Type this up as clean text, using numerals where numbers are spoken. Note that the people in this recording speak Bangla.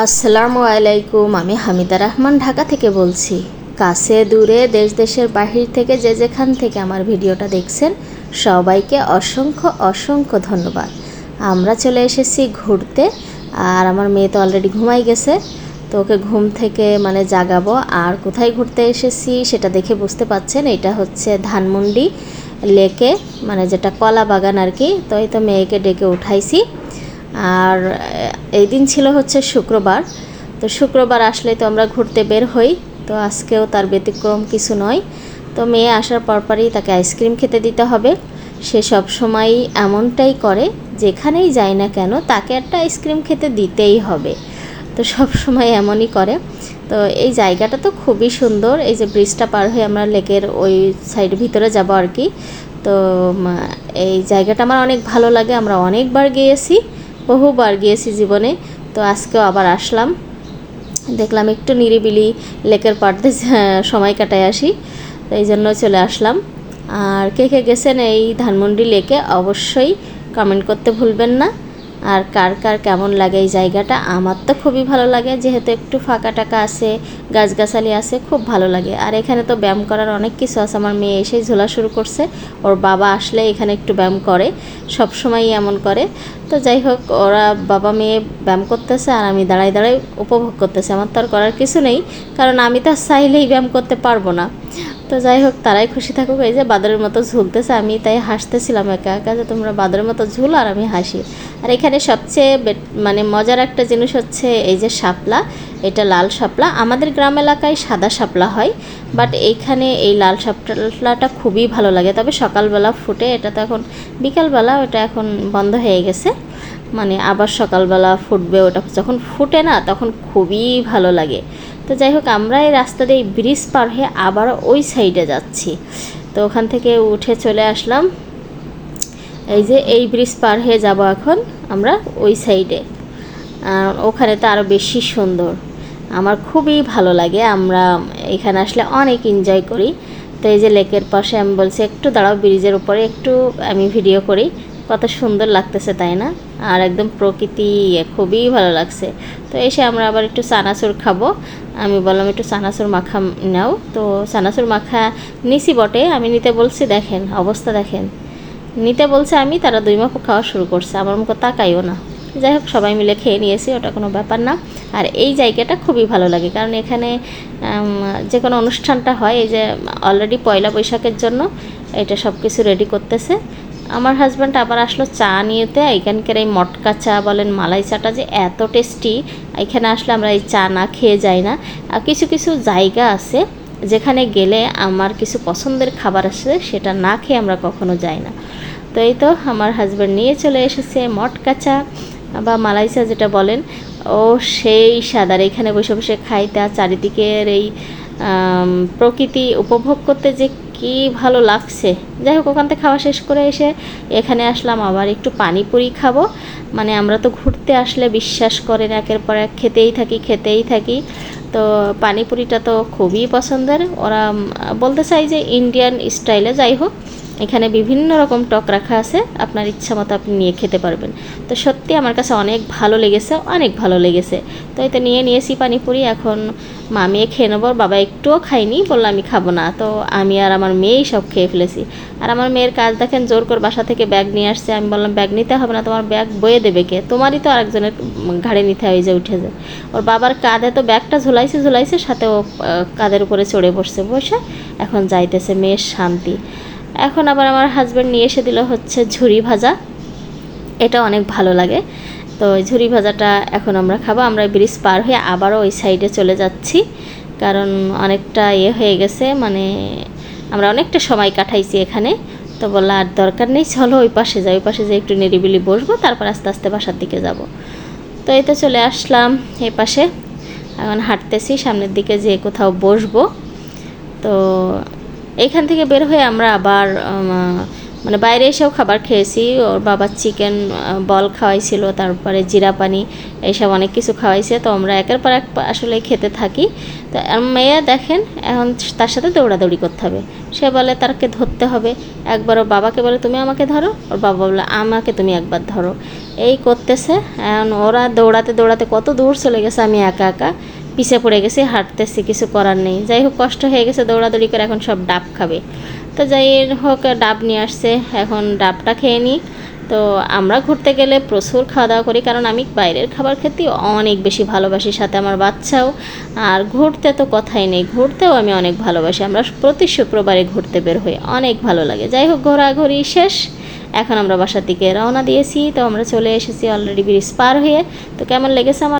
আসসালামু আলাইকুম। আমি হামিদা রহমান ঢাকা থেকে বলছি। কাছে দূরে দেশ দেশের বাহির থেকে যে যেখান থেকে আমার ভিডিওটা দেখছেন সবাইকে অসংখ্য অসংখ্য ধন্যবাদ। আমরা চলে এসেছি ঘুরতে, আর আমার মেয়ে তো অলরেডি ঘুমাই গেছে, তো ওকে ঘুম থেকে জাগাবো। আর কোথায় ঘুরতে এসেছি সেটা দেখে বুঝতে পাচ্ছেন, এটা হচ্ছে ধানমন্ডি লেকে, যেটা কলা বাগান আর কি। তো এই তো মেয়েকে ডেকে উঠাইছি। আর এই দিন ছিল হচ্ছে শুক্রবার, তো শুক্রবার আসলে তো আমরা ঘুরতে বের হই, তো আজকেও তার ব্যতিক্রম কিছু নয়। তো মেয়ে আসার পরপরই তাকে আইসক্রিম খেতে দিতে হবে। সে সব সময় এমনটাই করে, যেখানেই যায় না কেন তাকে একটা আইসক্রিম খেতে দিতেই হবে, তো সব সময় এমনই করে। তো এই জায়গাটা তো খুবই সুন্দর, এই যে ব্রিজটা পার হয়ে আমরা লেকের ওই সাইড ভিতরে যাব আর কি। তো এই জায়গাটা আমার অনেক ভালো লাগে, আমরা অনেকবার গিয়েছি, বহুবার গিয়েছি জীবনে। তো আজকেও আবার আসলাম, দেখলাম একটু নিরিবিলি লেকের পাড়তে সময় কাটায় আসি, তো এই জন্য চলে আসলাম। আর কে কে গেছেন এই ধানমন্ডি লেকে অবশ্যই কমেন্ট করতে ভুলবেন না। আর কার কার কেমন লাগে এই জায়গাটা? আমার তো খুবই ভালো লাগে, যেহেতু একটু ফাঁকা টাকা আছে, গাছগাছালি আছে, খুব ভালো লাগে। আর এখানে তো ব্যায়াম করার অনেক কিছু আছে। আমার মেয়ে এসেই ঝোলা শুরু করছে, ওর বাবা আসলে এখানে একটু ব্যায়াম করে, সব সময়ই এমন করে। তো যাই হোক, ওরা বাবা মেয়ে ব্যায়াম করতেছে আর আমি দাঁড়াই দাঁড়াই উপভোগ করতেছে। আমার তো আর করার কিছু নেই, কারণ আমি তো চাইলেই ব্যায়াম করতে পারবো না। তো যাই হোক, তারাই খুশি থাকুক। এই যে বাদরের মতো ঝুলতেছে, আমি তাই হাসতেছিলাম একা একা, যে তোমরা বাদরের মতো ঝুল আর আমি হাসি। আর এখানে সবচেয়ে মজার একটা জিনিস হচ্ছে এই যে শাপলা, এটা লাল শাপলা। আমাদের গ্রাম এলাকায় সাদা শাপলা হয়, বাট এইখানে এই লাল শাপলাটা খুবই ভালো লাগে। তবে সকালবেলা ফুটে, এটা তো এখন বিকালবেলা, ওটা এখন বন্ধ হয়ে গেছে, আবার সকালবেলা ফুটবে। ওটা যখন ফুটে না তখন খুবই ভালো লাগে। তো যাই হোক, আমরা এই রাস্তা দিয়ে ব্রিজ পার হয়ে আবার ওই সাইডে যাচ্ছি। তো ওখান থেকে উঠে চলে আসলাম, এই যে এই ব্রিজ পার হয়ে যাব এখন আমরা ওই সাইডে। ওখানে তো আরও বেশি সুন্দর, আমার খুবই ভালো লাগে। আমরা এখানে আসলে অনেক এনজয় করি। তো এই যে লেকের পাশে আমি বলছি একটু দাঁড়াও, ব্রিজের উপরে একটু আমি ভিডিও করি, কত সুন্দর লাগতেছে তাই না? আর একদম প্রকৃতি, খুবই ভালো লাগছে। তো এসে আমরা আবার একটু চানাচুর খাবো। আমি বললাম একটু চানাচুর মাখা নাও, তো চানাচুর মাখা নিছি বটে, আমি নিতে বলছি, দেখেন অবস্থা দেখেন, নিতে বলছে আমি, তারা দুই মাপো খাওয়া শুরু করছে, আমার মুখে তাকাইও না। যাই হোক, সবাই মিলে খেয়ে নিয়েছি, ওটা কোনো ব্যাপার না। আর এই জায়গাটা খুবই ভালো লাগে, কারণ এখানে যে কোনো অনুষ্ঠানটা হয়, এই যে অলরেডি পয়লা বৈশাখের জন্য এটা সব কিছু রেডি করতেছে। আমার হাজব্যান্ড আবার আসলো চা নিয়েতে। এখানকার এই মটকা চা বলেন, মালাই চাটা যে এত টেস্টি, এখানে আসলে আমরা এই চা না খেয়ে যাই না। আর কিছু কিছু জায়গা আছে যেখানে গেলে আমার কিছু পছন্দের খাবার আছে, সেটা না খেয়ে আমরা কখনো যাই না। তো এই তো আমার হাজব্যান্ড নিয়ে চলে এসেছে মটকা চা বা মালাই চা যেটা বলেন, ও সেই সাদার এখানে বসে বসে খাইতে, চারিদিকের এই প্রকৃতি উপভোগ করতে যে কি ভালো লাগছে। যাই হোক, ওখান থেকে খাওয়া শেষ করে এসে এখানে আসলাম, আবার একটু পানিপুরি খাবো। আমরা তো ঘুরতে আসলে বিশ্বাস করেন একের পর এক খেতেই থাকি। তো পানিপুরিটা তো খুবই পছন্দের। ওরা বলতে চাই যে ইন্ডিয়ান স্টাইলে। যাই হোক, এখানে বিভিন্ন রকম টক রাখা আছে, আপনার ইচ্ছা মতো আপনি নিয়ে খেতে পারবেন। তো সত্যি আমার কাছে অনেক ভালো লেগেছে। তো এতে নিয়েছি পানিপুরি, এখন মামিয়ে খেয়ে নেবো। বাবা একটুও খাইনি, বললো আমি খাবো না। তো আমি আর আমার মেয়েই সব খেয়ে ফেলেছি। আর আমার মেয়ের কাজ দেখেন, জোর করে বাসা থেকে ব্যাগ নিয়ে আসছে। আমি বললাম ব্যাগ নিতে হবে না, তোমার ব্যাগ বয়ে দেবে কে? তোমারই তো আরেকজনের ঘাড়ে নিতে হয়, যে উঠে যায়। ওর বাবার কাঁধে তো ব্যাগটা ঝুলাইছে, সাথে ও কাঁধের উপরে চড়ে বসে এখন যাইতেছে, মেয়ের শান্তি। এখন আবার আমার হাজব্যান্ড নিয়ে এসে দিল হচ্ছে ঝুরি ভাজা, এটা অনেক ভালো লাগে। তো ওই ঝুরি ভাজাটা এখন আমরা খাবো। আমরা ব্রিজ পার হয়ে আবারও ওই সাইডে চলে যাচ্ছি, কারণ অনেকটা হয়ে গেছে, আমরা অনেকটা সময় কাটাইছি এখানে। তো বললো আর দরকার নেই, চলো ওই পাশে যাই, ওই পাশে যে একটু নিরিবিলি বসবো, তারপর আস্তে আস্তে বাসার দিকে যাব। তো এই তো চলে আসলাম এই পাশে, এখন হাঁটতেছি সামনের দিকে, যে কোথাও বসবো। তো এইখান থেকে বের হয়ে আমরা আবার মানে বাইরে এসেও খাবার খেয়েছি। ওর বাবার চিকেন বল খাওয়াইছিল, তারপরে জিরা পানি, এইসব অনেক কিছু খাওয়াইছে। তো আমরা একের পর এক আসলে খেতে থাকি। তো মেয়ে দেখেন এখন তার সাথে দৌড়াদৌড়ি করতে হবে। সে বলে তারকে ধরতে হবে। একবার ওর বাবাকে বলে তুমি আমাকে ধরো, ওর বাবা বলে আমাকে তুমি একবার ধরো। এই করতেছে। এখন ওরা দৌড়াতে দৌড়াতে কত দূর চলে গেছে, আমি একা একা পিছে পড়ে গেছি, হাঁটতেছি, কিছু করার নেই। যাই হোক কষ্ট হয়ে গেছে দৌড়াদৌড়ি করে, এখন সব ডাব খাবে। তো যাই হোক ডাব নিয়ে আসছে, এখন ডাবটা খেয়ে নিই। তো আমরা ঘুরতে গেলে প্রচুর খাওয়া দাওয়া করি, কারণ আমি বাইরের খাবার খেতে অনেক বেশি ভালোবাসি, সাথে আমার বাচ্চাও। আর ঘুরতে তো কথাই নেই, ঘুরতেও আমি অনেক ভালোবাসি। আমরা প্রতি শুক্রবারে ঘুরতে বের হই, অনেক ভালো লাগে। যাই হোক ঘোরাঘুরি শেষ, এখন আমরা বাসার দিকে রওনা দিয়েছি। তো আমরা চলে এসেছি অলরেডি ব্রিজ পার হয়ে। তো কেমন লেগেছে আমার